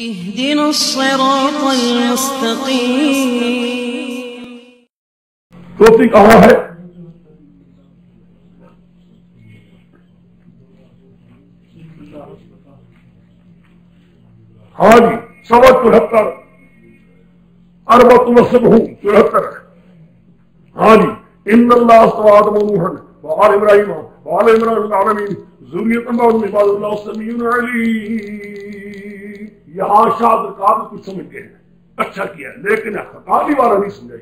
اهدنا الصراط المستقيم. توتی کہاں ہے؟ ہاں جی 74 74 ہاں جی ان اللہ اصطفى آدم ونوحا وآل ابراہیم وآل عمران العالمین ذریۃ بعضهم من بعض اللہ سمیع علیم. یہاں شاہ درکار کچھ سمجھ گئے ہیں، اچھا کیا ہے، لیکن کہانی والا نہیں سمجھا.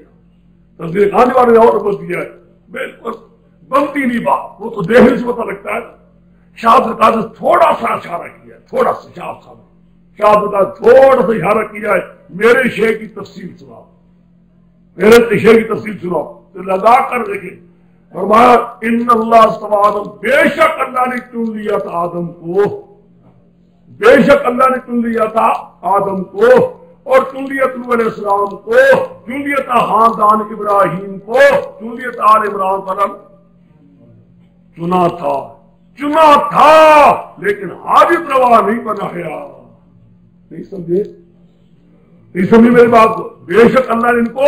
تصویر کہانی والے اور بس دیا ہے، بالکل بنتی نہیں بات، وہ تو دیکھنے سے پتہ لگتا ہے. شاہ درکار نے تھوڑا سا اشارہ کیا ہے، تھوڑا سا شاہ درکار تھوڑا سا اشارہ کیا ہے. میرے شیخ کی تفصیل سناؤ، میرے شیخ کی تفصیل سناؤ تو لگا کر دیکھیں. فرمایا ان اللہ اصطفى آدم، بے شک اللہ نے چن لیا تھا آدم کو، بے شک اللہ نے چن لیا تھا آدم کو، اور چن لیا نوح علیہ السلام کو، چن لیا تھا خاندان ابراہیم کو، چن لیا تھا آل عمران کا نام. چنا تھا لیکن حاجت روا نہیں بنایا. نہیں سمجھے میری بات کو؟ بے شک اللہ نے ان کو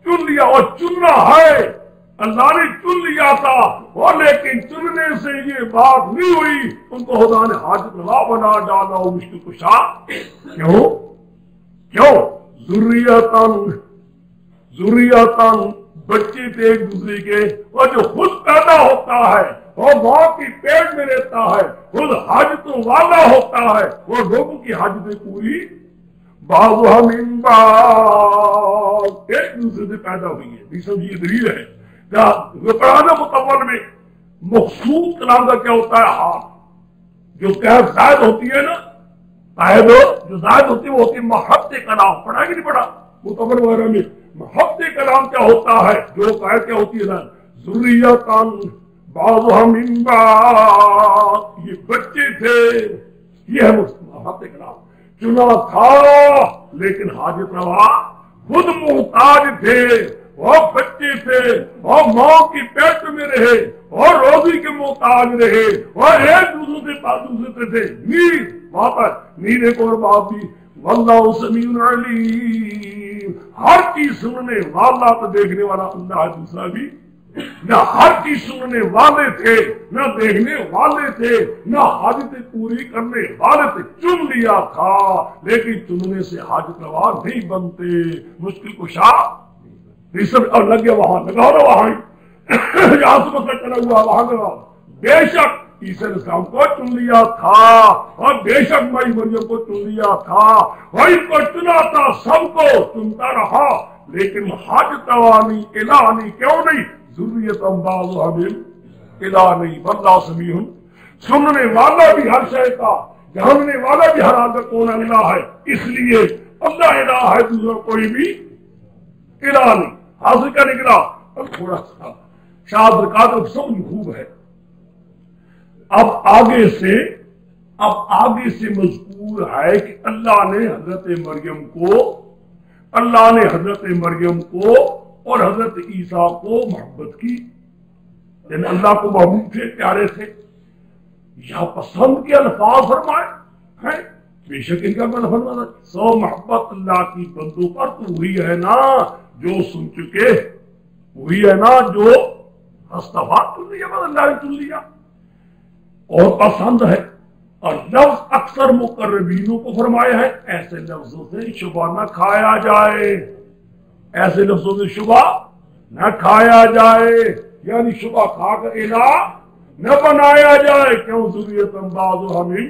چن لیا، اور چننا ہے اللہ نے چن لیا تھا، اور لیکن چننے سے یہ بات نہیں ہوئی، ان کو خدا نے حاجت روا بنا ڈالا. مشکل کشا کیوں ذریاتن بچے تھے ایک دوسرے کے، اور جو خود پیدا ہوتا ہے وہ ماں کی پیٹ میں رہتا ہے، خود حاجتوں والا ہوتا ہے، وہ لوگوں کی حاجتیں پوری بعضها من بعض ایک دوسرے سے پیدا ہوئی ہے. یہ دلیل ہے. قرآن مطول میں مخصوص کلام کا کیا ہوتا ہے؟ ہاتھ جو قید زائد ہوتی ہے نا، قید جو زائد ہوتی ہے وہ ہوتی ہے محبت کلام. پڑھا کہ نہیں پڑھا مطول وغیرہ میں؟ محبت کلام کیا ہوتا ہے؟ جو قید کیا ہوتی ہے نا، ذریاتن بعضها من بعض، یہ بچے تھے، یہ ہے محبت کلام. چنا تھا لیکن حاجت روا، خود محتاج تھے، وہ بچے تھے، اور ماں کی پیٹ میں رہے، اور روزی کے محتاج رہے، اور ایک دوسرے سے تھے. نیند وہاں پر نیند ایک اور بات بھی، واللہ سمیع علیم، ہر چیز سننے والا تو دیکھنے والا اللہ ہے. دوسرا بھی نہ ہر چیز سننے والے تھے، نہ دیکھنے والے تھے، نہ حاجتیں پوری کرنے والے تھے. چن لیا تھا لیکن چننے سے حاجت روا نہیں بنتے، مشکل کشا. اور لگ گیا وہاں، لگاؤ نا وہاں، یہاں سے مسئلہ چلا ہوا وہاں لگاؤ. بے شک عیسیٰ علیہ السلام کو چن لیا تھا، اور بے شک مائی مریم کو چن لیا تھا، اور ان کو چنا تھا، سب کو چنتا رہا، لیکن حاجت روا نہیں، الہ نہیں. کیوں نہیں؟ ذریۃ بعضها من الہ نہیں. واللہ سمیع، سننے والا بھی ہر شے کا، جاننے والا بھی ہر حال کا کون اللہ ہے. اس لیے اللہ الہ ہے، دوسرا کوئی بھی الہ نہیں. حاصل کیا نکلا؟ اب تھوڑا سا شاہ درکار سب خوب ہے. اب آگے سے مذکور ہے کہ اللہ نے حضرت مریم کو اور حضرت عیسیٰ کو محبت کی، یعنی اللہ کو محبوب تھے، پیارے تھے. یا پسند کے الفاظ فرمائے ہیں، بے شک ان کا میں فرمانا سو محبت اللہ کی بندوں پر تو ہوئی ہے نا جو سن چکے، وہی ہے نا جو استفاد چن لیا، اللہ نے چن لیا اور پسند ہے. اور لفظ اکثر مقربینوں کو فرمایا ہے، ایسے لفظوں سے شبہ نہ کھایا جائے، ایسے لفظوں سے شبہ نہ کھایا جائے، یعنی شبہ کھا کر الہ نہ بنایا جائے. کیوں؟ ذریۃ بعضها من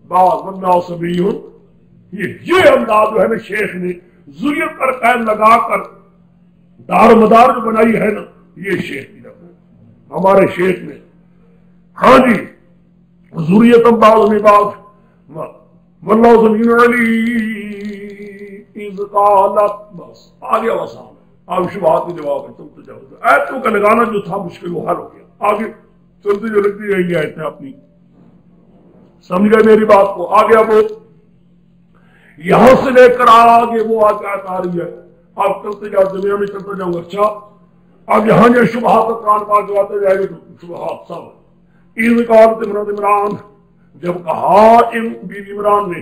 بعض واللہ سمیع. یہ انداز جو ہے نا شیخ نے ذریت پر قید لگا کر دار مدار جو بنائی ہے نا، یہ شیخ کی لفظ ہمارے شیخ نے. ہاں جی ذریۃ بعض من بعض واللہ سمیع علیم اذ قالت. بس آگے آسان ہے، آپ شبہات کے جواب ہے. تم تو جاؤ، ایتوں کا لگانا جو تھا مشکل وہ حل ہو گیا. آگے چلتے جو لگتی رہیں گی ایتیں اپنی. سمجھ گئے میری بات کو؟ آگے اب یہاں سے لے کر آگے وہ آیات آ رہی ہے. آپ چلتے جاؤ، دنیا میں چلتے جاؤں. اچھا اب یہاں جو شبہات قرآن پاک جو آتے جائے گے تو شبہات سب. عمران جب کہا بیوی عمران نے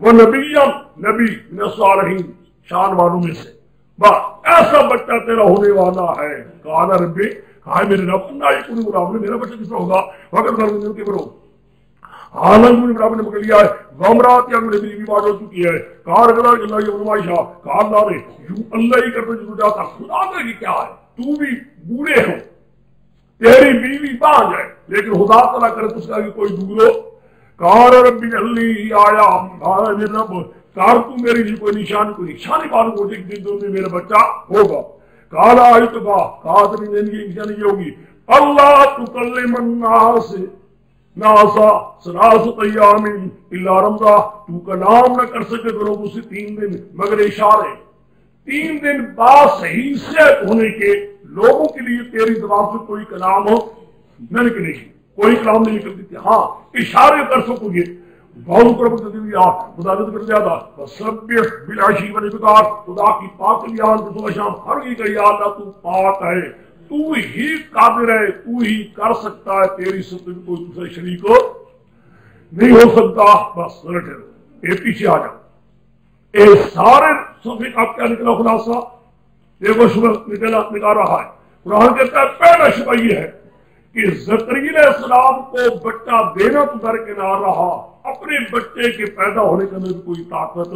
وہ نبی صالحین شان والوں میں سے، بس ایسا بچہ تیرا ہونے والا ہے۔ قال ربی، کہا میرے رب نہ یکون غلام، میرا بچہ کس طرح ہوگا؟ وقت کر کے برو حالانکہ مجھے برابر نے پکڑ لیا ہے، غمرات یا میری بیوی بات ہو چکی ہے، کار اللہ اللہ یہ نمائشہ، کہا اللہ نے یوں اللہ ہی کرتا جو جاتا، خدا نے کیا ہے، تو بھی بوڑھے ہو، تیری بیوی بانج ہے، لیکن خدا تعالیٰ کرے اس کا کہ کوئی دور ہو۔ کار ربی جلی آیا، کہا میرے رب کار تو میری لیے کوئی نشانی معلوم ہوتی کہ دن میں میرا بچہ ہوگا۔ کالا آئی تو کہا تری نشانی یہ ہوگی، اللہ تکلم الناس ناسا سلاست ایام الا رمضا، تو کلام نہ کر سکے تو لوگوں سے 3 دن مگر اشارے، 3 دن بعد صحیح صحت ہونے کے لوگوں کے لیے تیری زبان سے کوئی کلام ہو نہ نکلے گی، کوئی کلام نہیں نکلتی تھی، ہاں اشارے کر سکو گے۔ بہت قرب کر دیا خدا کر زیادہ سبح بالعشی والابکار، خدا کی پاک بیان صبح شام ہر یہ کہ یا اللہ تو پاک ہے، تو ہی قادر ہے، تو ہی کر سکتا ہے، تیری سب میں کوئی دوسرا شریک ہو نہیں ہو سکتا۔ بس رٹے رہو، یہ پیچھے آ جاؤ، یہ سارے صفحے کا کیا نکلا خلاصہ؟ دیکھو شبہ نکال رہا ہے، قرآن کہتا ہے پہلا شبہ یہ ہے کہ زکریا علیہ السلام کو بچہ دینا تو درکنار رہا، اپنے بچے کے پیدا ہونے کے اندر کوئی طاقت،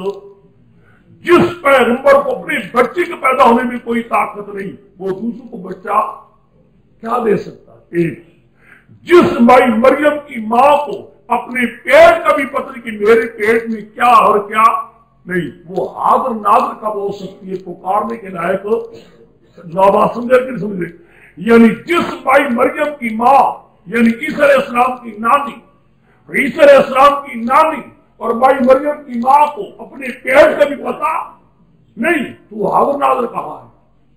جس پیغمبر کو اپنے بچے کے پیدا ہونے میں کوئی طاقت نہیں، وہ دوسروں کو بچہ کیا دے سکتا ہے؟ ایک جس مائی مریم کی ماں کو اپنے پیٹ کا بھی پتہ نہیں کہ میرے پیٹ میں کیا اور کیا نہیں، وہ حاضر ناظر کب ہو سکتی ہے، پکارنے کے لائق بات سمجھے کہ نہیں سمجھے؟ یعنی جس مائی مریم کی ماں یعنی عیسیٰ علیہ السلام کی نانی، عیسیٰ علیہ السلام کی نانی اور مائی مریم کی ماں کو اپنے پیٹ کا بھی پتا نہیں، تو حاضر ناظر کہاں ہے؟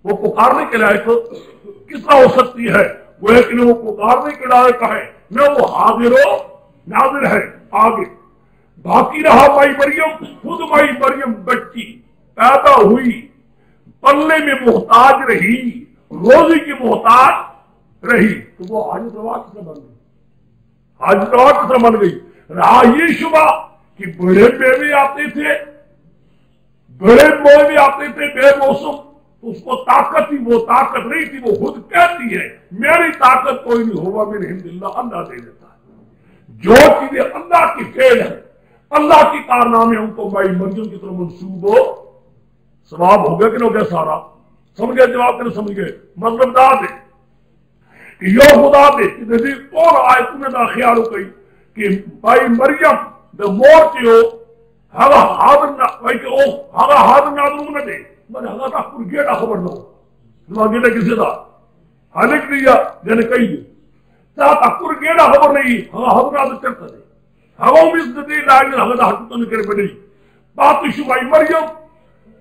وہ پکارنے کے لائق کس طرح ہو سکتی ہے؟ وہ ہے کہ وہ پکارنے کے لائق ہے، نہ وہ حاضر و ناظر ہے۔ آگے باقی رہا مائی مریم، خود مائی مریم بچی پیدا ہوئی، پلے میں محتاج رہی، روزی کی محتاج رہی، تو وہ حاجت روا کس طرح بن گئی؟ حاجت روا کس طرح بن گئی؟ رہا یہ شبہ کہ بڑے بیوے آتے تھے، بڑے بیوے آتے تھے بے موسم، اس کو طاقت تھی، وہ طاقت نہیں تھی، وہ خود کہتی ہے میری طاقت کوئی نہیں ہوگا، میرے ہند اللہ اللہ دے دیتا ہے، جو چیزیں اللہ کی فعل ہے، اللہ کی کارنامے ان کو مائی مریم کی طرف منسوب ہو، ثواب ہو گیا کہ نہ ہو گیا؟ سارا سمجھ گئے؟ جواب کے سمجھ گئے؟ مطلب دا دے کہ یو خدا دے کہ نظیر اور آئے تمہیں دا خیال ہو گئی کہ مائی مریم دا مور چیو ہاگا حاضر نہ بھائی کہ او ہاگا حاضر نہ آدھر نہ دے میں ہاگا تا کل گیڑا خبر نہ ہو نمہ گیڑا کسی دا حالک دیا جنہیں کئی دے تا کل گیڑا خبر نہیں، ہاگا حاضر نہ آدھر چلتا دے، ہاگا امیز دے لائن ہاگا دا حقیقت نکرے پڑی بات شو مائی مریم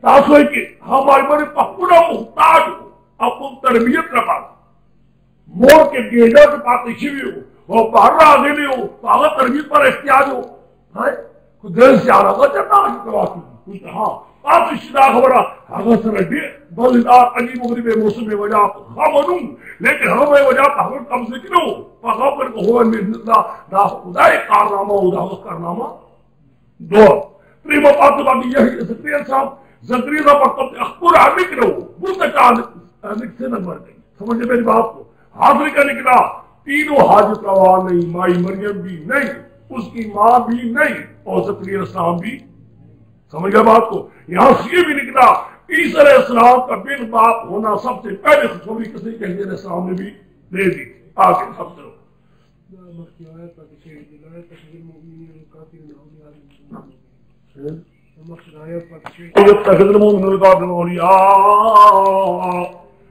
تاسو ہے کہ ہماری بڑے پکڑا محتاج ہو، اپن تربیت رکھا مور کے گیڑا کے پاتے شوی ہو، وہ باہر آگے لے ہو، تو آگا تربیت پر احتیاج ہو، کوئی دل سے آ رہا گا چلنا آگے کرواتی کوئی کہا آپ اشتدا خبرہ آگا سر دے بلدار عجیب مغرب موسم میں وجہ خامنوں، لیکن ہمیں وجہ ہمیں کم سے کنو فقا پر کو ہوا میں دا خدای کارنامہ ہو، دا کارنامہ دو پریمہ پاتو باقی یہی زکریہ صاحب زکریہ صاحب پر اخبر عمک رہو بلتا چاہت عمک سے نہ مر گئی، سمجھے میری بات کو؟ حاضر کا نکلا تینوں حاجت روا نہیں، مائی مریم بھی نہیں، اس کی ماں بھی نہیں، اور زکریہ السلام بھی، سمجھ گیا بات کو؟ یہاں سے یہ بھی نکلا عیسیٰ علیہ السلام کا بن باپ ہونا سب سے پہلے خوشخبری کسی کہ علیہ السلام نے بھی دے دی۔ آگے سب سے يتخذ المؤمن الكافر أولياء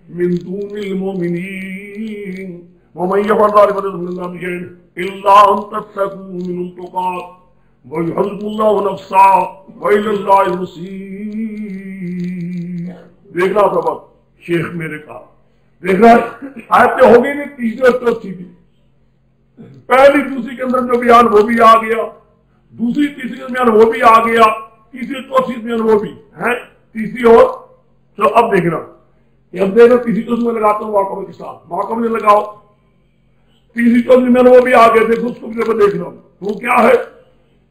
من دون المؤمنين ومن يفعل ذلك فليس من الله بشيء إلا أن تتقوا منهم تقاة ويحذر الله نفسه وإلى الله المصير۔ دیکھ رہا تھا بات شیخ میرے کہا، دیکھ رہا آیتیں ہو گئی نہیں، تیسری اور چوتھی بھی، پہلی دوسری کے اندر جو بیان وہ بھی آ گیا، دوسری تیسری کے بیان وہ بھی آ گیا، تیسری چوتھی بیان وہ بھی ہے، تیسری اور چلو اب دیکھ رہا یہ اب دیکھ رہا تیسری چوتھی میں لگاتا ہوں واقعہ کے ساتھ، واقعہ میں لگاؤ، تیسری چوتھی میں وہ بھی آ گئے، دیکھو اس کو بھی دیکھ رہا ہوں وہ کیا ہے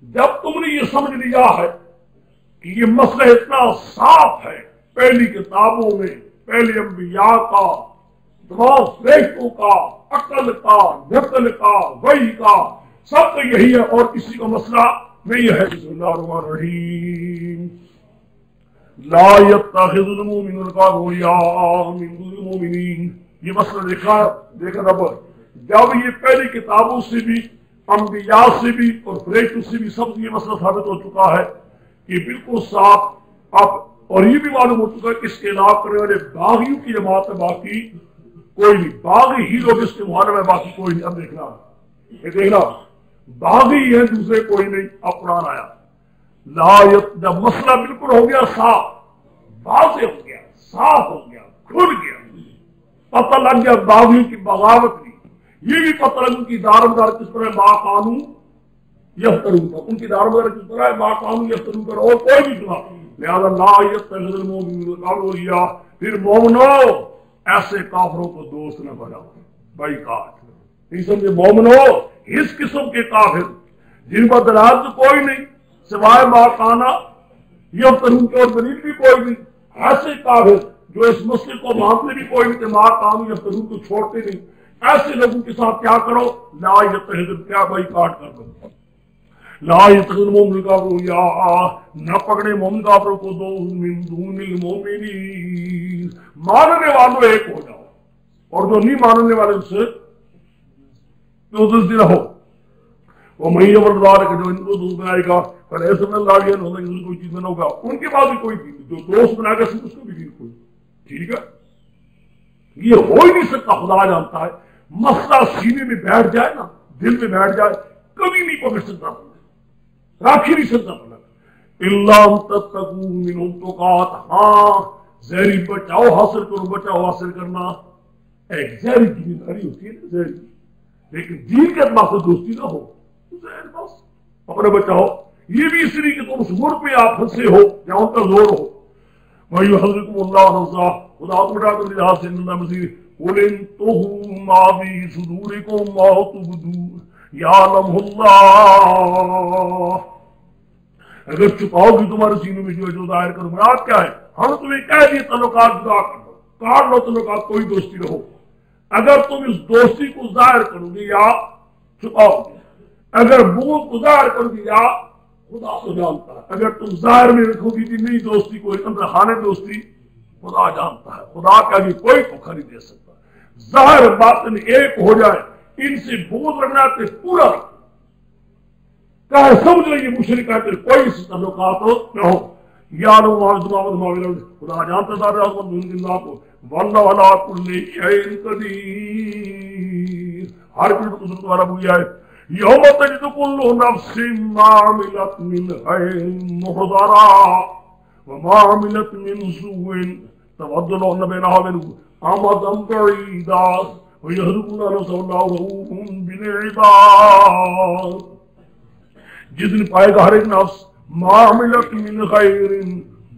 جب تم نے یہ سمجھ لیا ہے کہ یہ مسئلہ اتنا صاف ہے، پہلی کتابوں میں پہلے انبیاء کا، تمام فرشتوں کا، عقل کا، نقل کا، وحی کا، سب کا یہی ہے، اور کسی کا مسئلہ نہیں ہے۔ بسم اللہ الرحمن الرحیم۔ لا يتخذ المؤمنون اولیاء من دون المؤمنین، یہ مسئلہ دیکھا رب، جب یہ پہلی کتابوں سے بھی، انبیاء سے بھی اور فرشتوں سے بھی سب یہ مسئلہ ثابت ہو چکا ہے کہ بالکل صاف، اب اور یہ بھی معلوم ہو چکا ہے کہ اس کے علاوہ کرنے والے باغیوں کی جماعت ہے، باقی کوئی نہیں، باغی ہی لوگ اس کے معلوم ہے، باقی کوئی نہیں۔ اب دیکھنا باغی ہے، دوسرے کوئی نہیں۔ اب قرآن آیا، جب مسئلہ بالکل ہو گیا صاف، واضح ہو گیا، صاف ہو گیا، کھل گیا، پتہ لگ گیا باغیوں کی بغاوت بھی، یہ بھی پتہ لگ ان کی دارمدار کس طرح ما قانون یفترون کا، ان کی دارمدار کس طرح ما قانون یفترون کا، اور کوئی بھی سنا۔ لہذا لا یتخذ المؤمنون اولیاء، پھر مومنو ایسے کافروں کو دوست نہ بناؤ، بھائی کاٹ نہیں سمجھے، مومنو اس قسم کے کافر جن پر دلالت کوئی نہیں سوائے ما کانا یفترون کے، اور دلیل بھی کوئی نہیں، ایسے کافر جو اس مسئلے کو مانتے بھی کوئی نہیں کہ ما کانو یفترون کو چھوڑتے نہیں، ایسے لوگوں کے ساتھ کیا کرو، لا یتخذ، کیا بھائی کاٹ کر دو، لا یتخذ المؤمنون اولیاء، نہ پکڑے مومن کافروں کو دو، من دون المؤمنین، ماننے والوں ایک ہو جاؤ، اور جو نہیں ماننے والے سے دوستی رہو۔ وہ میں یبردار کہ جو ان کو دوست بنائے گا پر ایسے میں لاڑیاں نہ ہوگا، کوئی چیز نہ ہوگا، ان کے پاس بھی کوئی دین، جو دوست بنائے گا اس کو بھی دین کوئی، ٹھیک ہے، یہ ہو ہی نہیں سکتا، خدا جانتا ہے۔ مسئلہ سینے میں بیٹھ جائے نا، دل میں بیٹھ جائے، کبھی نہیں پکڑ سکتا، رکھ ہی نہیں سکتا پلک۔ الا ان تتقوا منهم تقات، ہاں زہری بچاؤ حاصل کرو، بچاؤ حاصل کرنا ایک زہری ذمہ داری ہوتی ہے نا، زہری، لیکن دین کے اعتبار سے دوستی نہ ہو، زہر بس اپنے بچاؤ، یہ بھی اس لیے کہ تم اس ملک پہ آپ پھنسے ہو یا ان کا زور ہو۔ وَيُحَذِّرُكُمُ اللَّهُ نَفْسَهُ، خدا کو بڑا کر لحاظ سے اللہ مزید، قُلْ إِن تُخْفُوا مَا فِي صُدُورِكُمْ أَوْ تُبْدُوهُ يَعْلَمْهُ اللَّهُ، اگر چھپاؤ بھی تمہارے سینوں میں جو ظاہر کرو، مراد کیا ہے، ہم تمہیں کہہ دیے تعلقات جدا کر دو، کاٹ لو تعلقات، کوئی دوستی رہو، اگر تم اس دوستی کو ظاہر کرو گے یا چھپاؤ گے، اگر بغض کو ظاہر کرو گے یا، خدا کو جانتا ہے، اگر تم ظاہر میں رکھو گی کہ نہیں دوستی کوئی اندر خانے دوستی، خدا جانتا ہے، خدا کا بھی کوئی دھوکہ نہیں دے سکتا، ظاہر باطن ایک ہو جائے، ان سے بغض رکھنا تے پورا کہے سمجھ لیں یہ مشرک ہے، کوئی اس تعلقات ہو نہ ہو، یا خدا جانتا تھا کو، واللہ علی کل شیء قدیر، ہر چیز کو قدرت والا ہوئی ہے۔ یوم تجد کل نفس ما عملت من خیر محضرا وما عملت من سوء تود لو ان بینها امدا بعیدا ویحذرون نفسه واللہ رؤوف بالعباد، جس دن پائے گا ہر ایک نفس ما عملت من خیر،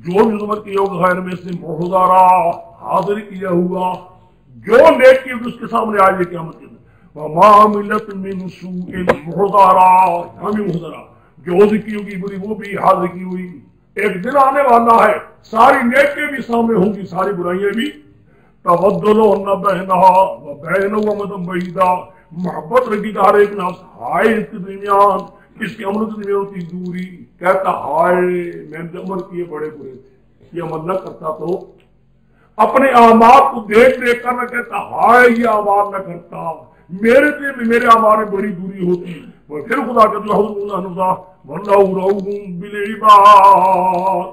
جو بھی عمر کی ہوگا خیر میں سے، محضرا حاضر کیا ہوا، جو نیکی اس کے سامنے آئے قیامت کے دن، وما عملت من سوء محضرا، ہمیں محضرا، جو ذکی ہوگی بری وہ بھی حاضر کی ہوئی، ایک دن آنے والا ہے ساری نیکیاں بھی سامنے ہوں گی، ساری برائیاں بھی، تبدلو ان بینہا و بینہو امدا بعیدا، محبت رکھی گا ہر ایک نفس ہائے اس کے درمیان، اس کے عمل سے ہوتی دوری، کہتا ہائے میں نے عمل کیے بڑے برے تھے، یہ عمل نہ کرتا تو اپنے اعمال کو دیکھ دیکھ کر نہ کہتا ہائے یہ اعمال نہ کرتا، میرے سے بھی میرے اعمال میں بڑی دوری ہوتی، اور پھر خدا کہتا ہے واللہ رؤوف بالعباد،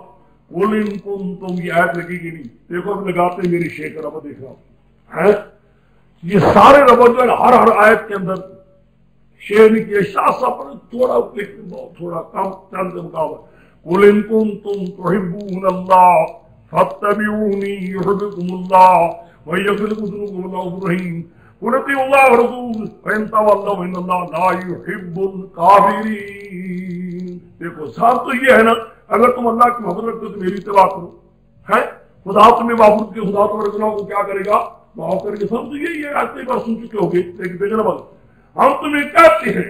قل ان کنتم، یہ آیت لگی گی نہیں، دیکھو اب لگاتے میری شیخ رب دیکھ رہا ہے، یہ سارے رب جو ہے ہر آیت کے اندر شعر نے کیا، شاہ صاحب پر تھوڑا تھوڑا کم چند مقابل، قل ان کنتم تحبون اللہ فاتبعونی یحببکم اللہ ویغفر لکم ذنوبکم واللہ الرحیم، قل اطیعوا اللہ ورسولہ فإن تولوا فإن اللہ لا يحب الکافرین۔ دیکھو صاحب تو یہ ہے نا، اگر تم اللہ کی محبت رکھتے تو میری اتباع کرو، ہے خدا تمہیں معبود کے، خدا تمہارے گناہوں کو کیا کرے گا، معاف کرے گا، سب تو یہی ہے، آج کئی بار سن چکے ہوگے، لیکن دیکھنا بات، ہم تمہیں کہتے ہیں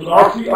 83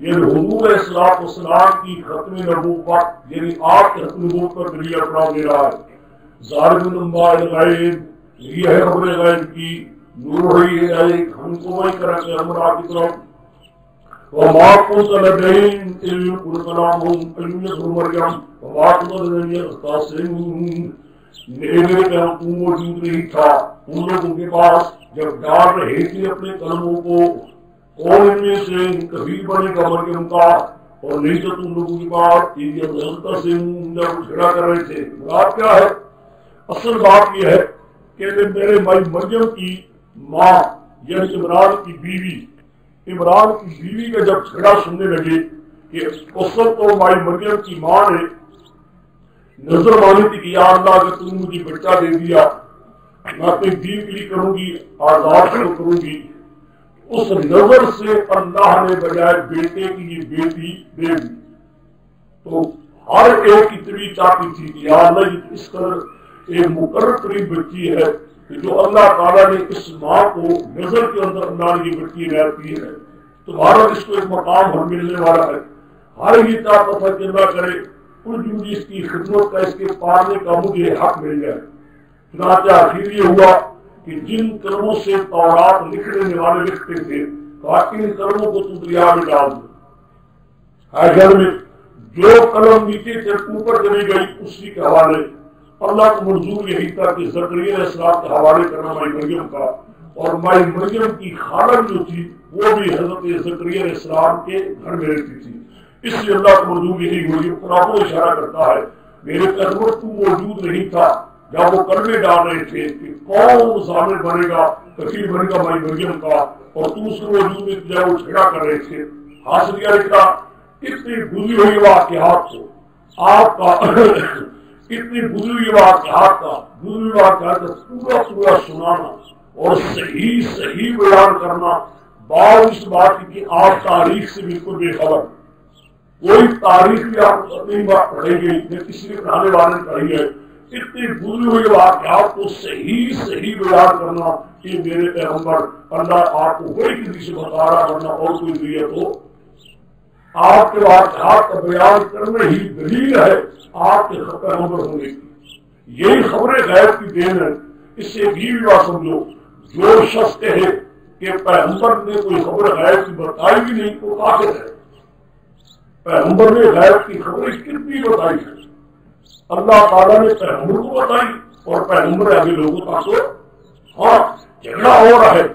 یعنی حضور علیہ السلام کی ختم نبوت، یعنی آپ کے ختم نبوت پر دلیل اپنا دے رہا ہے۔ ظاہر انباء الغیب، یہ ہے خبر غیب کی، نور ہی ہے ہم کو وہی کرا کہ ہمارا کی طرف وما كنت لديهم إذ يلقون كلامهم أيمنة مريم وما كنت لديهم يختصمون، میرے کلام تو موجود نہیں تھا ان لوگوں کے پاس جب ڈال رہے تھے اپنے کلموں کو، کون ان میں سے کبھی بنے گا مریم کا، اور نہیں تو تم لوگوں کے پاس جب جھگڑا کر رہے تھے۔ بات کیا ہے؟ اصل بات یہ ہے کہ میرے مائی مریم کی ماں یعنی عمران کی بیوی کا جب جھگڑا سننے لگے کہ اصل تو مائی مریم کی ماں نے نظر مانی تھی کہ یا اللہ اگر تم مجھے بچہ دے دیا میں اپنے دین کے لیے کروں گی، آزاد کروں گی، اس نظر سے اللہ نے بجائے بیٹے کی یہ بیٹی دے دی۔ تو ہر ایک اتنی چاہتی تھی کہ یا اللہ اس قدر ایک مقرر ترین بچی ہے کہ جو اللہ تعالیٰ نے اس ماں کو نظر کے اندر اللہ نے یہ بچی رہتی ہے، تمہارا اس کو ایک مقام ہم ملنے والا ہے۔ ہر یہ چاہتا تھا کہ اللہ کرے مجھے اس کی خدمت کا، اس کے پالنے کا مجھے حق مل جائے۔ چنانچہ آخر یہ ہوا کہ جن قلموں سے تورات لکھنے والے لکھتے تھے ان قلموں کو تم دریا میں ڈال دو۔ گھر میں جو قلم نیچے سے اوپر چلی گئی اسی کے حوالے اللہ کو منظور یہی تھا کہ زکریا علیہ السلام کے حوالے کرنا مائی مریم کا، اور مائی مریم کی خالد جو تھی وہ بھی حضرت زکریا علیہ السلام کے گھر میں رہتی تھی، اس لیے اللہ کو منظور یہی ہوئی۔ قرآن کو اشارہ کرتا ہے میرے پیغمبر تو موجود نہیں تھا جب وہ کلمے ڈال رہے تھے کہ کون ضامن بنے گا، کفیل بنے گا مائی مریم کا، اور تم اس کو موجود میں جب وہ جھگڑا کر رہے تھے۔ حاصل کیا لکھا اتنی گزری ہوئی واقعات کو آپ کا اتنی گزری ہوئی واقعات کا پورا سنانا اور صحیح بیان کرنا، بعض اس بات کی آپ تاریخ سے بالکل بے خبر، کوئی تاریخ بھی آپ نہیں پڑھیں گے، کسی نے پڑھانے والے نے پڑھی ہے، اتنی گزری ہوئی واقعات کو صحیح بیان کرنا کہ میرے پیغمبر اللہ آپ کو وہی کسی سے بتا رہا ورنہ اور کوئی ذریعہ تو آپ کے واقعات کا بیان کرنے ہی دلیل ہے آپ کے پیغمبر ہونے کی۔ یہی خبر غیب کی دین ہے۔ اس سے بھی بات سمجھو، جو شخص کہے کہ پیغمبر نے کوئی خبر غیب کی بتائی بھی نہیں تو کافر ہے۔ پیغمبر نے غیب کی خبریں کتنی بتائی ہے، اللہ تعالیٰ نے پیغمبر کو بتائی اور پیغمبر آگے لوگوں کا تو ہاں جھگڑا ہو رہا ہے۔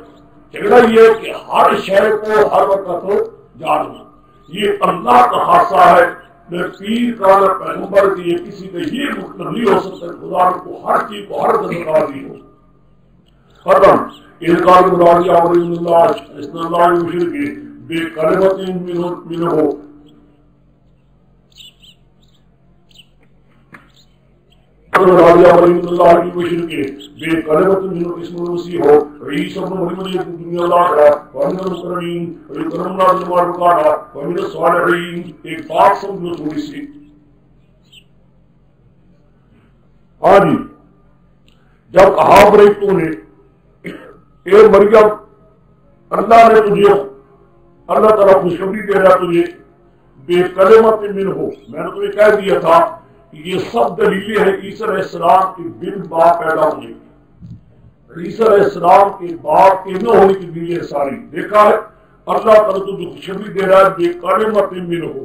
جھگڑا یہ کہ ہر شے کو ہر وقت تو جاننا یہ اللہ کا خاصہ ہے، نہ پیر کا نہ پیغمبر کی، یہ کسی کا یہ مطلب نہیں ہو سکتا خدا کو ہر چیز کو ہر قدر دی ہو۔ ختم انکار مرادی عمر اللہ اسن اللہ مشرک بے کلمت منہ اللہ کی مشرک بے کلمت منہ اسم المسیح ہو عیسی ابن مریم دنیا الاخرہ ومن المکرمین ویکرمنا بالمعروفات ومن الصالحین۔ ایک بات سمجھو تھوڑی سی، ہاں جی، جب کہا تو نے اے مریم اللہ نے تجھے، اللہ تعالیٰ خوشخبری دے رہا تجھے بے کلمت منہ ہو، میں نے تمہیں کہہ دیا تھا یہ سب دلیلیں ہیں عیسیٰ علیہ السلام کے بن باپ پیدا ہونے کی، عیسیٰ علیہ السلام کے باپ کے نہ ہونے کی دلیلیں ساری۔ دیکھا ہے اللہ تعالیٰ تو جو خوشخبری دے رہا ہے بے کلمت منہ ہو،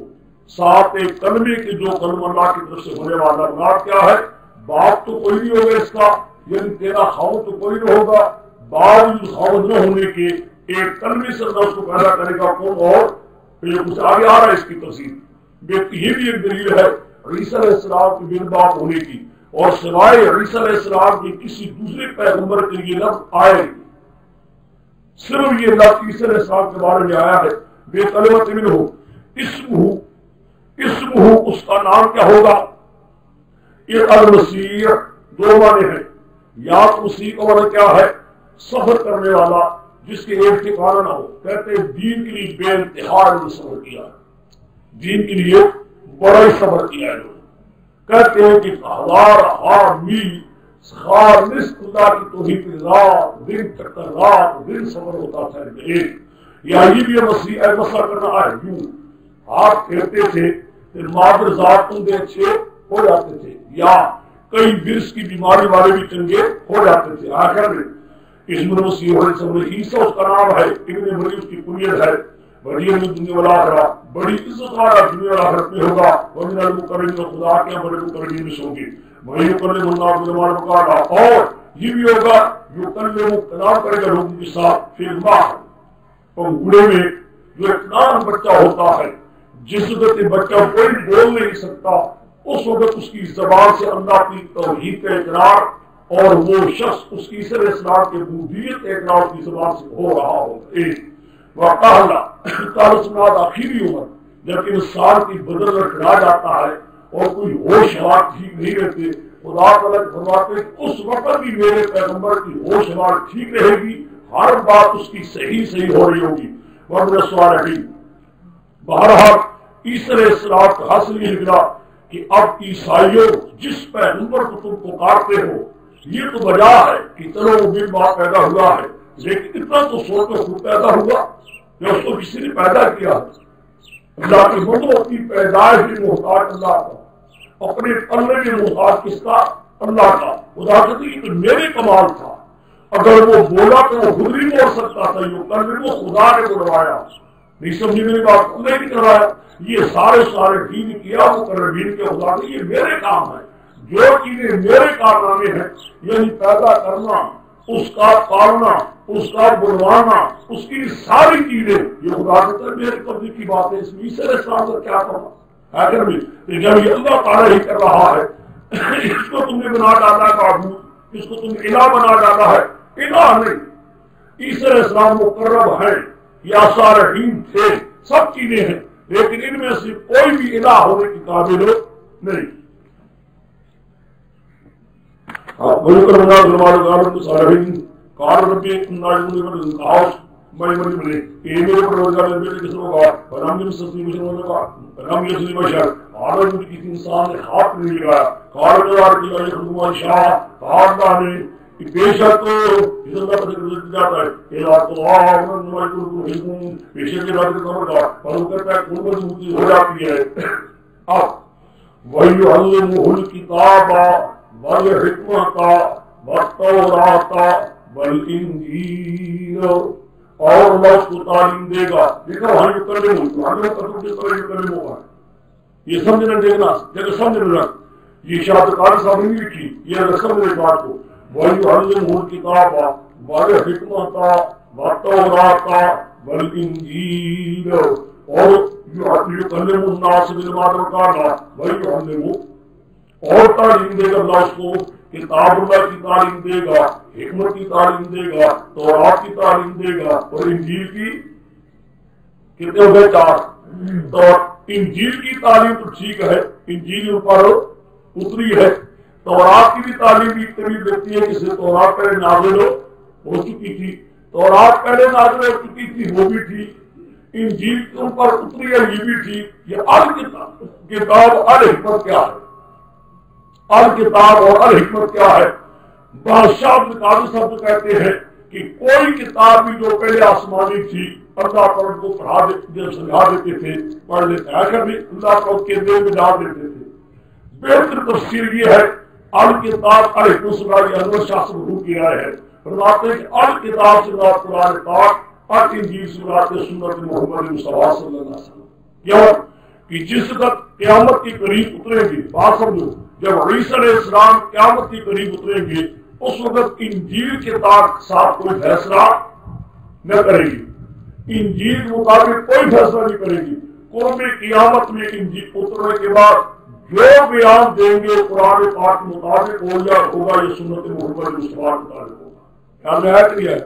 ساتھ ایک کلمے کے جو کلمہ اللہ کی طرف سے ہونے والا مراد کیا ہے؟ باپ تو کوئی نہیں ہوگا اس کا، یعنی تیرا خاؤں تو کوئی نہیں ہوگا، باوجود خاؤں نہ ہونے کے ایک کلمے سے اللہ اس کو پیدا کرے گا کون؟ اور یہ کچھ آگے آ رہا ہے اس کی تفصیل۔ یہ بھی ایک دلیل ہے عیسیٰ علیہ السلام کے بن باپ ہونے کی، اور سوائے عیسیٰ علیہ السلام کے کسی دوسرے پیغمبر کے لیے لفظ آئے، صرف یہ لفظ عیسیٰ علیہ السلام کے بارے میں آیا ہے بے کلمت منہ ہو۔ اسمہ اس کا نام کیا ہوگا؟ یہ المسیح، دو معنی ہیں، یا تو مسیح کا معنی کیا ہے؟ سفر کرنے والا جس کے ایک ٹھکانا نہ ہو۔ کہتے ہیں دین کے لیے بے انتہا سفر کیا، دین کے لیے بڑا ہی سفر کیا ہے۔ کہتے ہیں کہ ہزار میل خالص خدا کی توحید کی رات، دن چکر رات، دن سفر ہوتا تھا ایک، یا یہ بھی مسیح مسئلہ کرنا ہے یوں آپ کھیلتے تھے پھر مادر ذات تم اچھے ہو جاتے تھے، یا کئی ورس کی بیماری والے بھی چنگے ہو جاتے تھے۔ آخر میں اس مسیح عیسیٰ اس کا نام ہے، ابن مریم اس کی کنیت ہے، بڑی دنیا والا بڑی عزت والا دنیا آخرت میں ہوگا، ومن المقربین خدا کے بڑے مقربین میں ہوں گے، وہی یکلم الناس بالمعروف مکانا، اور یہ بھی ہوگا یکلم کلام کرے گا لوگوں کے ساتھ فی المہد، پنگوڑے میں جو ایک نام بچہ ہوتا ہے، جس وقت بچہ کوئی بول نہیں سکتا، اس وقت اس کی زبان سے اللہ کی توحید کا اقرار اور وہ شخص اس کی عیسی علیہ السلام کے ربوبیت کا اقرار کی زبان سے ہو رہا ہوگا۔ ایک وقال تعالیٰ آخری عمر جب انسان کی بدن لٹکا جاتا ہے اور کوئی ہوش حوال ٹھیک نہیں رہتے، خدا تعالیٰ فرماتے اس وقت بھی میرے پیغمبر کی ہوش حوال ٹھیک رہے گی، ہر بات اس کی صحیح ہو رہی ہوگی۔ وَمِنَ الصَّالِحِينَ بہرحال عیسی علیہ السلام کا حاصل یہ نکلا کہ اب عیسائیوں جس پیغمبر کو تم پکارتے ہو، یہ تو وجہ ہے کہ چلو وہ بن بات پیدا ہوا ہے، لیکن اتنا تو سوچو خود پیدا ہوا یا اس کو کسی نے پیدا کیا؟ اللہ کے بندوں اپنی پیدائش کی محتاج اللہ کا، اپنے پلے کے محتاج کس کا؟ اللہ کا۔ خدا کہتی ہے کہ میرے کمال تھا، اگر وہ بولا تو وہ خود نہیں بول سکتا تھا، یہ کر وہ خدا نے بلوایا، نہیں سمجھی میری بات، خود نے کروایا، یہ سارے دین کیا وہ کر دین کے خدا نے، یہ میرے کام ہے، جو چیزیں میرے کارنامے ہیں، یعنی پیدا کرنا، اس کا پالنا، اس کا بلوانا، اس کی ساری چیزیں، یہ خدا نے میرے قبضے کی بات ہے، اس میں عیسی علیہ السلام کا کیا کرنا ہے؟ میں جب یہ اللہ تعالیٰ ہی کر رہا ہے، اس کو تم نے بنا ڈالا معبود، اس کو تم نے الہ بنا ڈالا ہے، الہ نہیں، عیسی علیہ السلام مقرب ہے یا صالحین تھے، سب چیزیں ہیں، لیکن ان میں سے کوئی بھی الہ ہونے کی قابل نہیں۔ انسان نے ہاتھ نہیں لگایا، بے شک جاتا ہے ہو جاتی ہے۔ اب وَيُعَلِّمُهُ الْكِتَابَ وَالْحِکْمَةَ وَالتَّوْرَاةَ وَالْإِنْجِیلَ، اور اللہ اس کو تعلیم دے گا۔ دیکھو ہم ہوگا، یہ سمجھنا دیکھنا جگہ سمجھنا، یہ شاہد قاری صاحب نے لکھی، یہ اگر سمجھنے بات کو، وَيُعَلِّمُهُ الْكِتَابَ وَالْحِکْمَةَ وَالتَّوْرَاةَ وَالْإِنْجِیلَ، اور یُعَلِّمُ النَّاسَ بِالْمَعْرُوفِ وَيُعَلِّمُ، اور تعلیم دے گا اللہ اس کو، کتاب اللہ کی تعلیم دے گا، حکمت کی تعلیم دے گا، تورات کی تعلیم دے گا، اور انجیل کی کتنے ہو گئے؟ 4۔ تو انجیل کی تعلیم تو ٹھیک ہے، انجیل اوپر اتری ہے، تورات کی بھی تعلیم بھی قریب دیتی ہے، کسی تورات پہلے نازل ہو چکی تھی، تورات پہلے نازل ہو چکی تھی، وہ بھی ٹھیک، انجیل کے اوپر اتری ہے، یہ بھی ٹھیک۔ یہ الکتاب الحکمت کیا ہے؟ الکتاب اور الحکمت کیا ہے؟ بادشاہ قاضی صاحب کہتے ہیں کہ کوئی کتاب بھی جو پہلے آسمانی تھی اللہ تعالیٰ کو پڑھا دیتے، سمجھا دیتے تھے، پڑھ لیتے، آخر بھی اللہ کو کے دل میں ڈال دیتے تھے۔ بہتر تفسیر یہ ہے الکتاب الحکمت سے انور شاہ سے وضو کی رائے ہے، فرماتے ہیں کہ الکتاب سے مراد قرآن پاک اور انجیل سے مراد سنت محمد مصطفیٰ صلی اللہ علیہ وسلم۔ کیوں کہ جس وقت قیامت کے قریب اتریں گے، بات سمجھو، جب عیسی علیہ السلام قیامت کے قریب اتریں گے، اس وقت انجیل کے ساتھ کوئی فیصلہ نہ کرے گی، انجیل کے مطابق کوئی فیصلہ نہیں کرے گی۔ قرب قیامت میں انجیل اترنے کے بعد جو بیان دیں گے قرآن پاک کے مطابق ہوگا، یہ سنت محمد مصطفیٰ کے مطابق ہوگا۔ خیال میں آیا کہ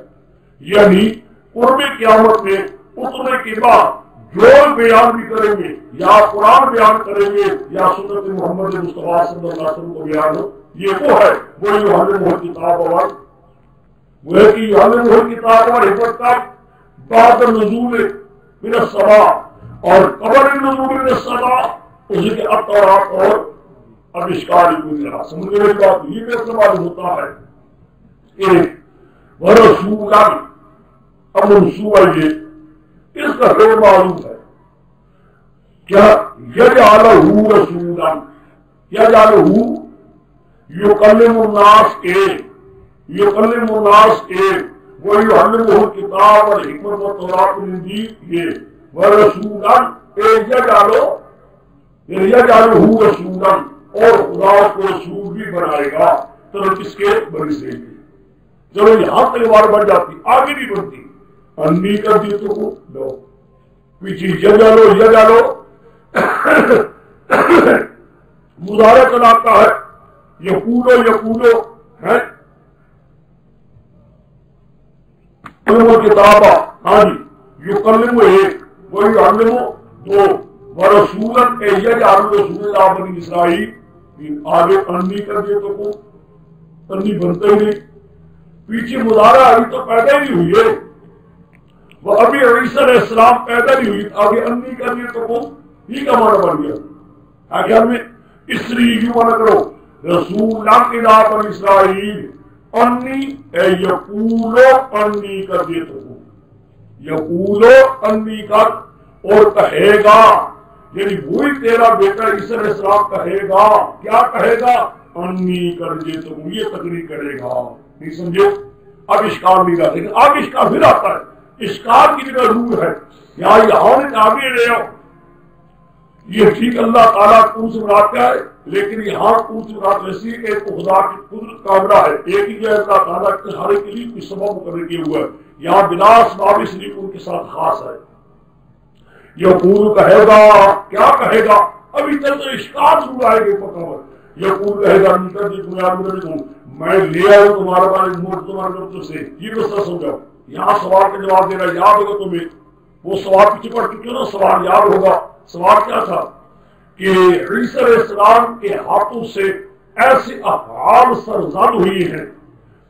یعنی قرب قیامت میں اترنے کے بعد جو بیان بھی کریں گے، یا قرآن بیان کریں گے یا سنت محمد مصطفیٰ صلی اللہ علیہ وسلم کو بیان ہو، یہ وہ ہے، وہ یعلمہ الکتاب اور وہ ہے کہ یعلمہ الکتاب اور حکمت کا بعد النزول من السماء، اور قبل النزول من السماء اسی کے التوراۃ اور المشکوٰۃ کی طرح۔ سمجھنے کی بات یہ بھی معلوم ہوتا ہے کہ ورسولا اب منصوبہ یہ اس کا غیر معلوم ہے، کیا یجعلہ رسولا، یجعلہ یکلم الناس ایک، یکلم الناس ایک، ویعلمہ الکتاب والحکمت والتوراۃ والانجیل یہ، ورسولا یجعلہ رسولا، اور خدا کو رسول بھی بنائے گا، چلو کس کے؟ بنی اسرائیل کے۔ چلو یہاں تلوار بن جاتی، آگے بھی بنتی، انی کر دی تو کو لو پیچھے یجعلو یجعلو مضارع چلاتا ہے، یقولو یقولو ہے کتابہ، ہاں جی، یکلم ایک، ویعلم دو، ورسولن یجعل رسول اللہ بنی اسرائیل، آگے انی کر دے تو کو انی بنتا ہی نہیں، پیچھے مضارع ابھی تو پیدا ہی نہیں ہوئی ہے، وہ ابھی عیسیٰ علیہ السلام پیدا نہیں ہوئی، آگے انی کر دے تو کو ہی کا معنی بن گیا۔ آگے ہمیں اس لیے یوں معنی کرو رسول اللہ بنی اسرائیل، انی یقولو انی کر دے تو کو، یقولو انی کر، اور کہے گا، یعنی وہی تیرا بیٹا عیسیٰ علیہ السلام کہے گا، کیا کہے گا؟ انی کر دے تو یہ تقریر کرے گا، نہیں سمجھے؟ اب اشکال نہیں رہا، لیکن اب اشکال پھر آتا ہے، اشکال کی جگہ دور ہے، یہاں نے آگے لے آؤ، یہ ٹھیک اللہ تعالیٰ کون سے مراد کیا ہے، لیکن یہاں کون سے مراد ایسی ہے کہ ایک خدا کی قدرت کاملہ ہے، ایک ہی جگہ اللہ تعالیٰ کے ہر ایک کے لیے کوئی سبب مقرر کیا ہوا ہے، یہاں بلا اسباب شریف ان کے ساتھ خاص ہے۔ یقول کہے گا، کیا کہے گا؟ ابھی تک تو اشکال ضرور آئے گے پکا ہوا، یقول کہے گا میں لے آؤں تمہارے بارے موٹ تمہارے ڈاکٹر سے، یہ مسئلہ سمجھاؤ، یہاں سوال کا جواب دینا یاد ہوگا تمہیں، وہ سوال پیچھے پڑ چکے نا، سوال یاد ہوگا، سوال کیا تھا کہ عیسیٰ علیہ السلام کے ہاتھوں سے ایسے افعال سرزد ہوئی ہیں،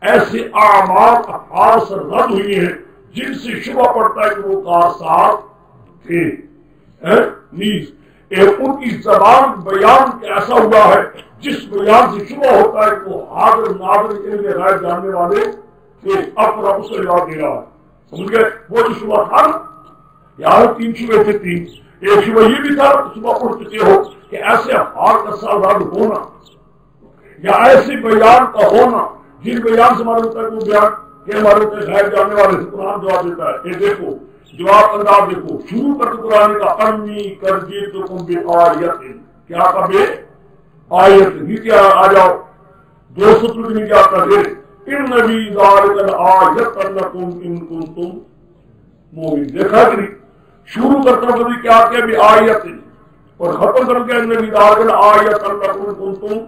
ایسے اعمال افعال سرزد ہوئی ہیں جن سے شبہ پڑتا ہے کہ وہ کارساز تھے، نیز ان کی زبان بیان ایسا ہوا ہے جس بیان سے شبہ ہوتا ہے کہ وہ حاضر ناظر علم غیب جاننے والے تھے، اب رب سے جواب دے رہا ہے، سمجھ گئے؟ وہ جو شبہ تھا یہاں تین شبہ تھے، تین، ایک شبہ یہ بھی تھا صبح پڑھ چکے ہو کہ ایسے افعال کا سازاد ہونا یا ایسے بیان کا ہونا جن بیان سے معلوم ہوتا ہے کہ بیان کہ ہمارے غیر جاننے والے سے قرآن جواب دیتا ہے۔ یہ دیکھو جواب انداز دیکھو، شروع کر قرآن کا انی کر جئتکم بآیۃ، کیا کا بے آیت، نیچے آ جاؤ، 200 کے نیچے آتا ہے ان فی ذلک لآیۃ لکم ان کنتم مؤمنین، دیکھا کہ نہیں؟ شروع کرتا ہوں کبھی کیا کہ بھی آیت، اور ختم کر کے اندر ادارگل آیت اللہ کنتم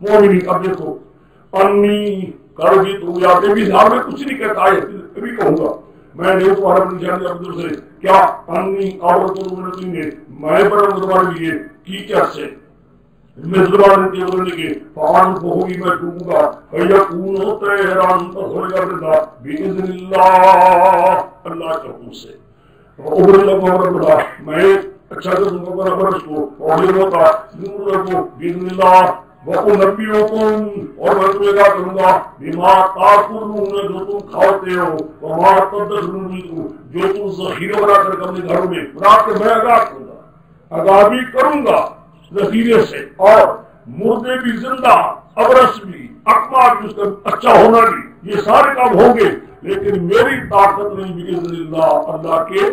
مومنین۔ اب دیکھو انی کر دی تو یا بھی میں کچھ نہیں کہتا، آیت کبھی کہوں گا میں نے تمہارا پریشانی عبد سے کیا انی اور تم نے میں بڑا تمہارے لیے کی کیا سے میں زبان کے بولنے کے پان کو ہوگی میں ڈوبوں گا فیکون طیران تو ہو جائے گا باذن اللہ، اللہ کے حکم سے ابر لگا میں اچھا کر دوں گا برس کو اور یہ ہوتا نور کو باذن اللہ وقل نبیوکم، اور میں تمہیں کہا کروں گا بما تاکلون، جو تم کھاتے ہو، وما تدخرون، جو تم ذخیرہ بنا کر اپنے گھروں میں، رات کے میں آگاہ کروں گا، آگاہ بھی کروں گا ذخیرے سے، اور مردے بھی زندہ، ابرس بھی، اقما بھی، اس کا اچھا ہونا بھی، یہ سارے کام ہوں گے، لیکن میری طاقت نہیں باذن اللہ، اللہ کے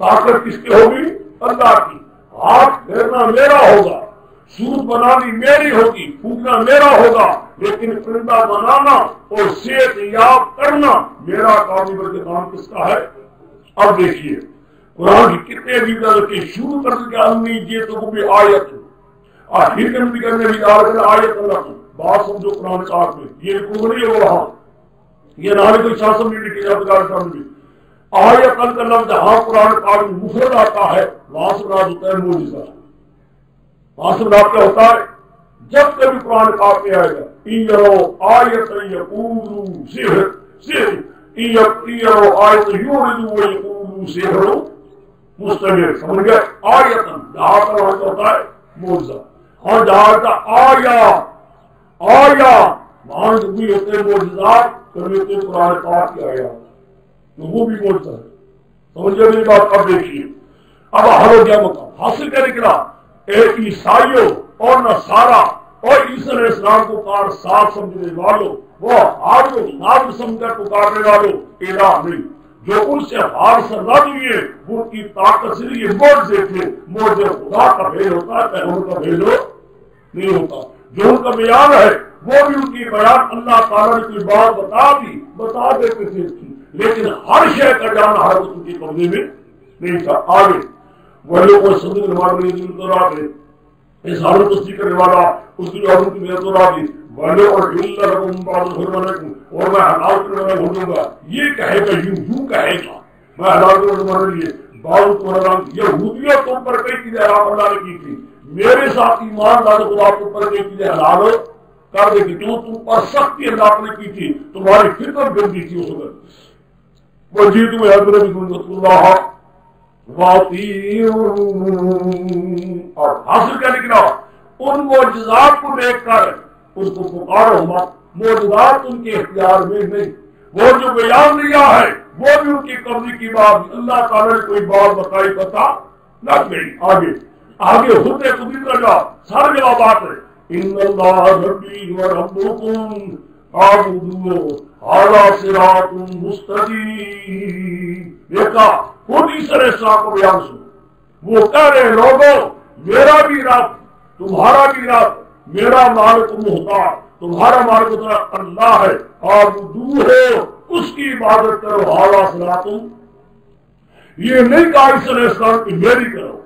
طاقت کس کی ہوگی؟ اللہ کی، ہاتھ پھیرنا میرا ہوگا، سورت بنانی میری ہوگی، پھونکنا میرا ہوگا، لیکن پرندہ بنانا اور صحت یاب کرنا میرا کام، بلکہ کام کس کا ہے؟ اب دیکھیے قرآن کی کتنے بھی رکھے، شروع کر کے انی جئتکم بآیۃ، آخر کے بھی کرنے بھی آیت اللہ کو بات سمجھو قرآن پاک میں، یہ رکوع نہیں ہو رہا، یہ نہ کوئی شاسم نہیں لکھی جاتا بھی آیت کا لفظ جہاں قرآن پاک میں مفرد آتا ہے وہاں سے مراد ہوتا ہے معجزہ، وہاں سے مراد کیا ہوتا ہے؟ جب کبھی قرآن پاک میں آئے گا ایرو آیت یقولو سحر، سحر ایرو آیت یوردو یقولو سحر مستمر، سمجھ گئے؟ آیت جہاں پر وہاں ہوتا ہے معجزہ، اور جہاں کا آیا آیا وہاں بھی ہوتے ہیں معجزات، کبھی ہوتے ہیں قرآن پاک کی آیا، تو وہ بھی معجزہ ہے، سمجھ گئے میری بات؟ اب دیکھیے اب حل ہو گیا مقام حاصل کیا نکلا؟ عیسائیوں اور نصارا اور عیسی علیہ السلام کو کار ساتھ سمجھنے والوں، وہ ہار کو نام سمجھ کر پکارنے والوں، الہ نہیں، جو ان سے ہار سرد ہوئے وہ کی طاقت سے یہ معجزے تھے۔ معجزے خدا کا بھیج ہوتا ہے، پیغمبر کا بھیج نہیں ہوتا۔ جو ان کا بیان ہے وہ بھی ان کی بیان اللہ تعالیٰ نے کوئی بات بتا دیتے تھے، لیکن ہر شے کا جانا ہر وقت ان کی قبضے میں نہیں تھا۔ آگے وہ لوگ صدر ہمارے اس حالت تصدیق کرنے والا اس کی عورت کی محنت راضی والے اور میں حلال کرنے والا ہو جاؤں گا، یہ کہے گا یوں کہے گا میں حلال کرنے والے لیے بعض تمہارا یہودیت تم پر کئی چیزیں حرام اللہ نے کی تھی، میرے ساتھ ایمان لانے کو آپ تم پر کئی چیزیں حلال کر دے گی، کیوں تم پر سختی اللہ نے کی تھی، تمہاری فکر گندی تھی اس وقت۔ وہ جی تمہیں حضرت اللہ اور حاصل کیا نکلا؟ ان معجزات کو دیکھ کر ان کو پکارو مت، معجزات ان کے اختیار میں نہیں، وہ جو بیان دیا ہے وہ بھی ان کی قبضے کی بات، اللہ تعالیٰ نے کوئی بات بتائی پتا نہ گئی۔ آگے ہوتے خودی کا جواب سارے جوابات ہے، ان اللہ ربی و ربکم فاعبدوہ ھذا صراط مستقیم۔ دیکھا خود عیسی علیہ السلام کو بیان سنو، وہ کہہ رہے لوگوں میرا بھی رب تمہارا بھی رب، میرا مالک محتاج تمہارا مالک اللہ ہے، فاعبدوہ اس کی عبادت کرو، ھذا صراط، یہ نہیں کہا عیسی علیہ السلام کی میری کرو،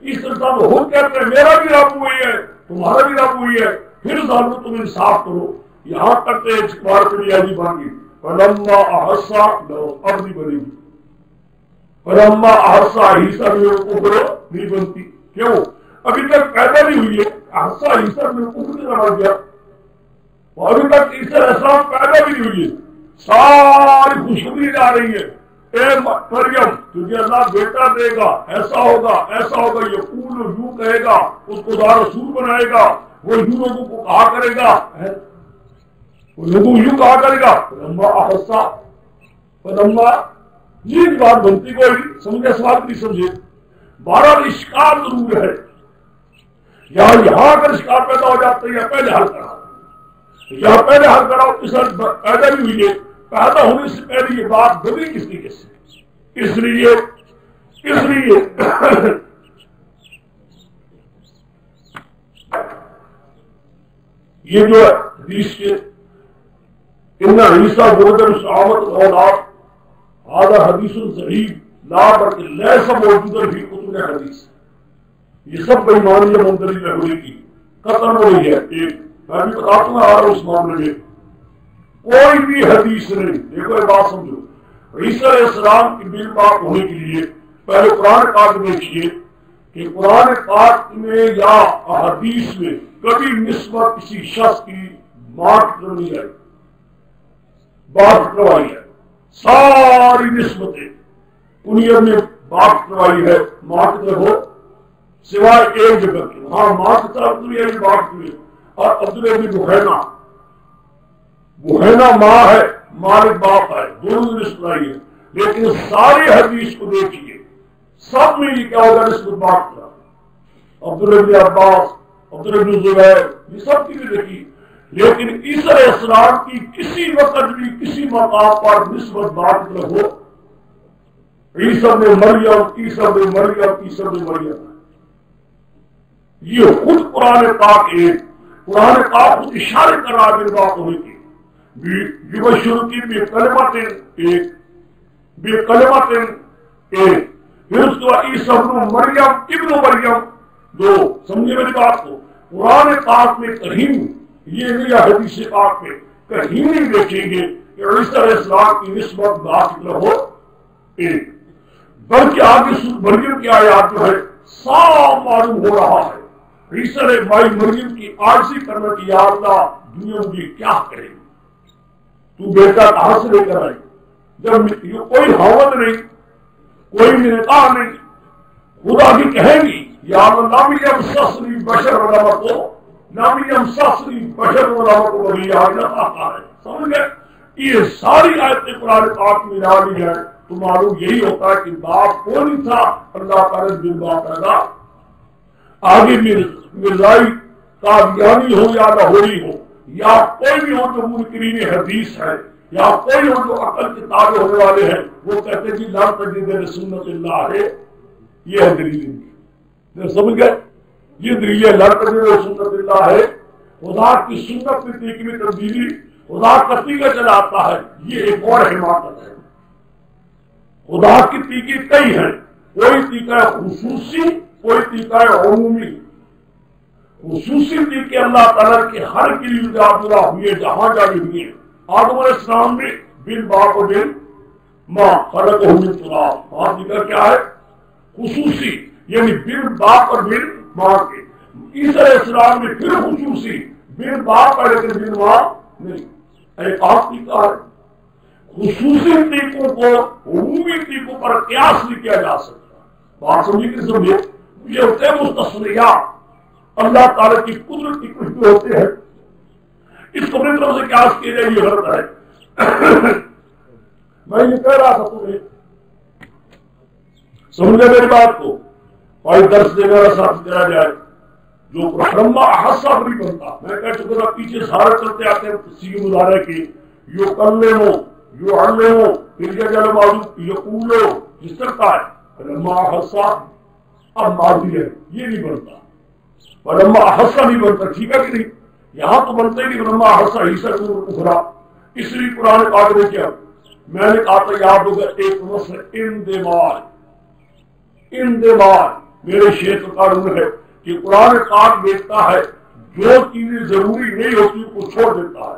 اس طرح خود کہتے ہیں میرا بھی رب ہوئی ہے تمہارا بھی رب ہوئی ہے، پھر ظالم تم انصاف کرو۔ یہاں تک ایک بار پھر یادی بن گئی فلما احسا لو اب نہیں بنے گی، فلما احسا عیسیٰ میں کفر نہیں بنتی، کیوں؟ ابھی تک پیدا نہیں ہوئی ہے، احسا عیسیٰ میں کفر نہیں بنا گیا، ابھی تک عیسیٰ علیہ السلام پیدا بھی نہیں ہوئی ہے، ساری خوشخبری جا رہی ہے، اے مریم تجھے اللہ بیٹا دے گا، ایسا ہوگا، یقول یوں کہے گا، اس کو خدا رسول بنائے گا، وہ یوں لوگوں کو کہا کرے گا، وہ لوگوں یوں کہا کرے گا فلما احسا فلما، یہ بات بنتی کوئی سمجھے سوال نہیں سمجھے، بہرحال اشکال ضرور ہے، یہاں اگر اشکال پیدا ہو جاتا ہے یا پہلے حل کرا اس پیدا بھی ہوئی ہے، پیدا ہونے سے پہلے یہ بات بنی کس طریقے سے، اس لیے یہ جو ہے حدیث کے ان عیسیٰ بردر شعامت اولاد هذا حدیث صحیح لا بلکہ لیسا موجود فی کتب حدیث، یہ سب بےمانی مندرجہ ہونے کی قطن ہو رہی ہے۔ ایک میں بھی بتاتا ہوں آ رہا اس معاملے میں کوئی بھی حدیث نہیں، دیکھو یہ بات سمجھو، عیسیٰ علیہ السلام کی بل پاک ہونے کے لیے پہلے قرآن پاک دیکھیے کہ قرآن پاک میں یا حدیث میں کبھی نسبت کسی شخص کی بات نہیں آئی، بات کروائی ہے، ساری نسبتیں انہیں میں بات کروائی ہے، مات ہو سوائے ایک جگہ کے، وہاں مات طرف دنیا کی بات کی اور عبداللہ بن بحینا ماں ہے، مالک باپ ہے، دونوں نسبت آئی ہے، لیکن ساری حدیث کو دیکھیے سب میں یہ کیا ہوگا نسبت بات کرا، عبداللہ بن عباس، عبداللہ بن زبیر، یہ سب کی بھی دیکھی، لیکن عیسیٰ علیہ السلام کی کسی وقت بھی کسی مقام پر نسبت بات نہ ہو، عیسیٰ بن مریم، یہ خود قرآن پاک خود اشارے کر رہا ہے بات ہوئی تھی، یبشر کی بے کلمت ایک، پھر اس کو عیسیٰ ابن مریم دو، سمجھے میری بات کو، قرآن پاک میں کہیں یہ نہیں ہے، حدیث پاک میں کہیں نہیں دیکھیں گے کہ عیسیٰ علیہ السلام کی نسبت بات نہ ہو ایک، بلکہ آگے مریم کی آیات جو ہے صاف معلوم ہو رہا ہے عیسیٰ علیہ بھائی مریم کی عاجزی کرنا کہ یا اللہ دنیا مجھے کیا کرے گی، تو بیٹا کہاں سے لے کر آئی، جب کوئی حوت نہیں، کوئی نکاح نہیں، خدا بھی کہیں گی یا اللہ نبی امسسنی بشر ولم کو نبی امسسنی بشر ولم کو ولی آتا ہے، سمجھ گئے؟ یہ ساری آیتیں قرآن پاک میں ڈالی ہے تو معلوم یہی ہوتا ہے کہ باپ کو نہیں تھا، اللہ تعالیٰ بن باپ پیدا۔ آگے مرزائی قادیانی ہو یا لاہوری ہو یا کوئی بھی ہو جو منکرین حدیث ہے یا کوئی ہو جو عقل کے تابع ہونے والے ہیں، وہ کہتے ہیں کہ لا تجدید سنت اللہ ہے، یہ ہے دلیل۔ سمجھ گئے؟ یہ دلیل ہے، لا تجدید سنت اللہ ہے، خدا کی سنت میں طریقے میں تبدیلی، خدا کا طریقہ چلاتا ہے، یہ ایک اور حماقت ہے۔ خدا کی طریقے کئی ہیں، کوئی طریقہ خصوصی، کوئی طریقہ عمومی۔ خصوصی طریقے اللہ تعالیٰ کے ہر کے لیے جادلہ ہوئے، جہاں جاری ہوئے۔ آدم علیہ السلام نے بن باپ و بن ماں خلقہ من تراب، وہاں ذکر کیا ہے؟ خصوصی، یعنی بن باپ اور بن ماں کے۔ عیسیٰ علیہ السلام نے پھر خصوصی، بن باپ ہے لیکن بن ماں نہیں، ایک آپ طریقہ ہے۔ خصوصی طریقوں کو عمومی طریقوں پر قیاس نہیں کیا جا سکتا۔ بات سمجھے کہ سمجھے؟ یہ ہوتے ہیں مستثنیات، اللہ تعالیٰ کی قدرت کی کچھ بھی ہوتے ہیں، اس کو اپنی طرف سے قیاس کیا جائے، یہ غلط ہے۔ میں یہ کہہ رہا تھا تمہیں، سمجھے میری بات کو، اور درس دینے والا ساتھ کرا جائے جو رحمہ احسا نہیں بنتا۔ میں کہہ چکا تھا پیچھے سارے چلتے آتے ہیں تفسیر مظاہرے کی، یو کلمو یو علمو پھر کیا جانا معلوم یقولو، جس طرح کا ہے رحمہ احسا اب ماضی ہے، یہ نہیں بنتا، رحمہ احسا نہیں بنتا، ٹھیک ہے کہ نہیں؟ یہاں تو بنتے ہی نہیں رحمہ احسا عیسیٰ اخرا، اس لیے قرآن پاک نے کیا، میں نے کہا تھا یاد ہوگا ایک مسئلہ اندماج، اندماج میرے شیخ کا قانون ہے کہ قرآن پاک دیکھتا ہے جو چیزیں ضروری نہیں ہوتی کو چھوڑ دیتا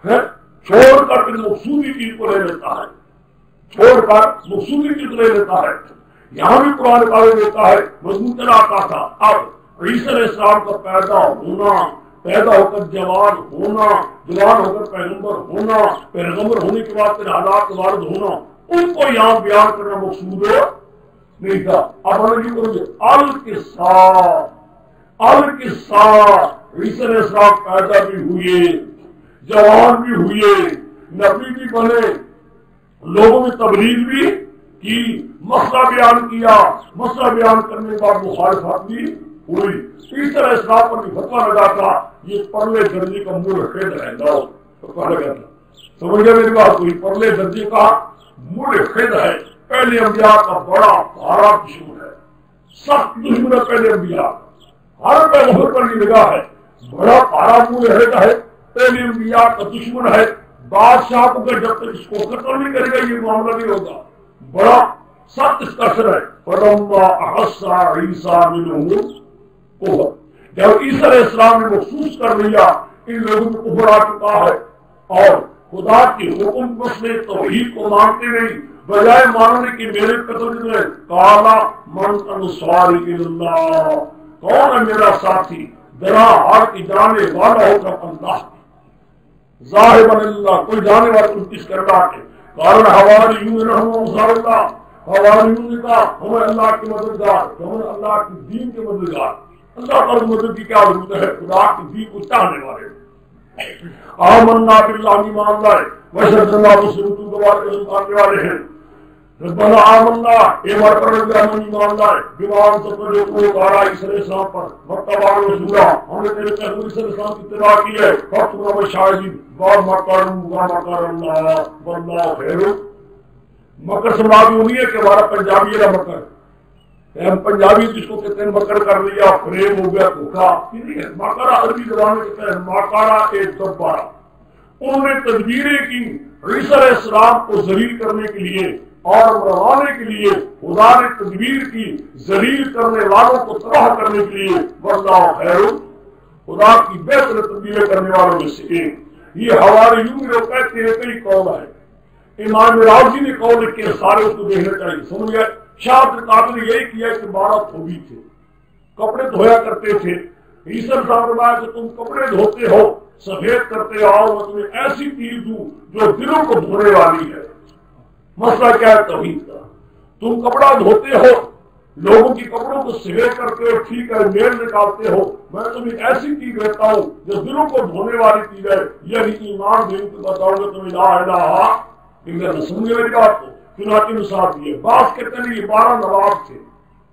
ہے، چھوڑ کر پھر مقصودی چیز کو لے لیتا ہے، چھوڑ کر مقصودی چیز لے لیتا ہے۔ یہاں بھی قرآن پاک دیتا ہے مضمون چلا آتا تھا، اب عیسیٰ علیہ السلام کا پیدا ہونا، پیدا ہو کر جوان ہونا، جوان ہو کر پیغمبر ہونا، پیغمبر ہونے کے بعد پھر حالات وارد ہونا، ان کو یہاں بیان کرنا مقصود نہیں تھا۔ اب ہمیں یہ کریں گے ال کے ساتھ عیسیٰ علیہ السلام پیدا بھی ہوئے، جوان بھی ہوئے، نبی بھی بنے، لوگوں میں تبلیغ بھی کی، مسئلہ بیان کیا، مسئلہ بیان کرنے کے بعد مخالفت بھی ہوئی۔ عیسیٰ علیہ السلام پر بھی فتویٰ لگا تھا یہ پرلے درجے کا ملحد ہے، سمجھ گئے میری بات کوئی؟ پرلے درجے کا ملحد ہے، پہلے انبیاء کا بڑا بھارا دشمن ہے، سخت دشمن ہے پہلے انبیاء، ہر پیغمبر پر یہ نگاہ ہے، بڑا بھارا ملحد ہے، پہلے انبیاء کا دشمن ہے، بادشاہ کو جب تک اس کو قتل نہیں کرے گا یہ معاملہ نہیں ہوگا، بڑا سخت اس کا اثر ہے۔ فَلَمَّا أَحَسَّ عِيسَىٰ مِنْهُمُ الْكُفْرَ، جب عیسیٰ علیہ السلام نے محسوس کر لیا ان لوگوں میں کفر آ چکا ہے اور خدا کی حکم مسئلے توحید کو مانتے نہیں، بجائے ماننے کی میرے قتل میں قَالَ مَنْ أَنصَارِي إِلَى اللَّهِ، کون ہے میرا ساتھی درا ہاتھ کی جانے والا ہوگا اللہ، ذاہب اللہ کوئی جانے والا تم کس کرنا کے قَالَ الْحَوَارِيُّونَ نَحْنُ أَنصَارُ اللَّهِ، حواریوں نے کہا ہمیں اللہ کے مددگار، ہمیں اللہ کی دین کے مددگار، اللہ پر مدد کی کیا ضرورت ہے، خدا کی دین کو چاہنے والے۔ آمنا باللہ ایمان لائے، وشہد اللہ مسلمتوں کے والے ہیں، ربنا آمنا ایمان پر رب ہم ایمان لائے، بیمان سب پر جو کارا عیسیٰ علیہ السلام پر متبار رسولہ، ہم نے تیرے پیغمبر عیسیٰ علیہ السلام کی اتباع کی ہے، فَقْتُنَا وَشَاہِدِينَ وَمَكَرُوا وَمَكَرَ اللَّهُ وَاللَّهُ خَيْرُ۔ مکر سے مراد یہ نہیں ہے کہ ہمارا پنجابی ہے مکر، ہم پنجابی جس کو کہتے ہیں مکر کر لیا، فریب ہو گیا، دھوکا، یہ نہیں ہے۔ مکرہ عربی زبان میں کہتے ہیں مکرہ ایک دبارہ، انہوں نے تدبیریں کی عیسیٰ علیہ السلام کو ذلیل کرنے کے لیے اور مروانے کے لیے، خدا نے تدبیر کی ذلیل کرنے والوں کو تباہ کرنے کے لیے، واللہ خیر، خدا کی بہتر تدبیریں کرنے والوں میں سے ایک۔ یہ حواریون جو کہتے ہیں کئی قول ہے، امام راضی نے قول لکھے سارے اس کو دیکھنا چاہیے، سمجھ گئے؟ شاہ عبدالقادر نے یہی کیا کہ 12 دھوبی تھے، کپڑے دھویا کرتے تھے، عیسیٰ صاحب نے کہا کہ تم کپڑے دھوتے ہو، سفید کرتے ہو، میں تمہیں ایسی چیز دوں جو دلوں کو دھونے والی ہے۔ مسئلہ کیا ہے؟ توحید کا۔ تم کپڑا دھوتے ہو، لوگوں کی کپڑوں کو سفید کرتے ہو، ٹھیک ہے، میل نکالتے ہو، میں تمہیں ایسی چیز دیتا ہوں جو دلوں کو دھونے والی چیز ہے، یعنی ایمان دل کو بتاؤ گے تمہیں لا الہ الا اللہ، سمجھے میری بات کو؟ چنانچہ مثال دی ہے، بعض کہتے ہیں یہ 12 نواب تھے،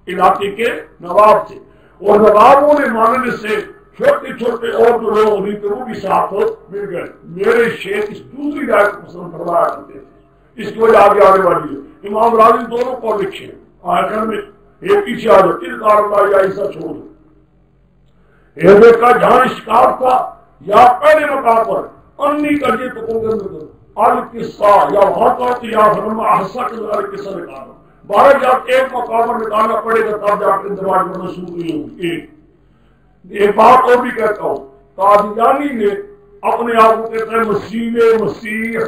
علاقے کے نواب تھے، اور نوابوں نے ماننے سے چھوٹے چھوٹے اور جو لوگ ہوئی تھے وہ بھی ساتھ مل گئے۔ میرے شیخ اس دوسری رائے کو پسند فرمایا کرتے تھے، اس کی وجہ آگے آنے والی ہے۔ امام راضی دونوں کو لکھے آخر میں ایک پیچھے آ جاؤ، تین کار اللہ یا ایسا چھوڑ دو، ایک کا جہاں شکار تھا یا پہلے مقام پر انی کا یہ تو کو القصہ یا وہاں یا فرما احسا کے القصہ نکالا، 12 جب ایک مقام پر نکالنا پڑے گا تب جا کے اندراج میں شروع ہوئی ہوگی۔ ایک بات اور بھی کہتا ہوں، قادیانی نے اپنے آپ کو کہتا ہے مسیح مسیح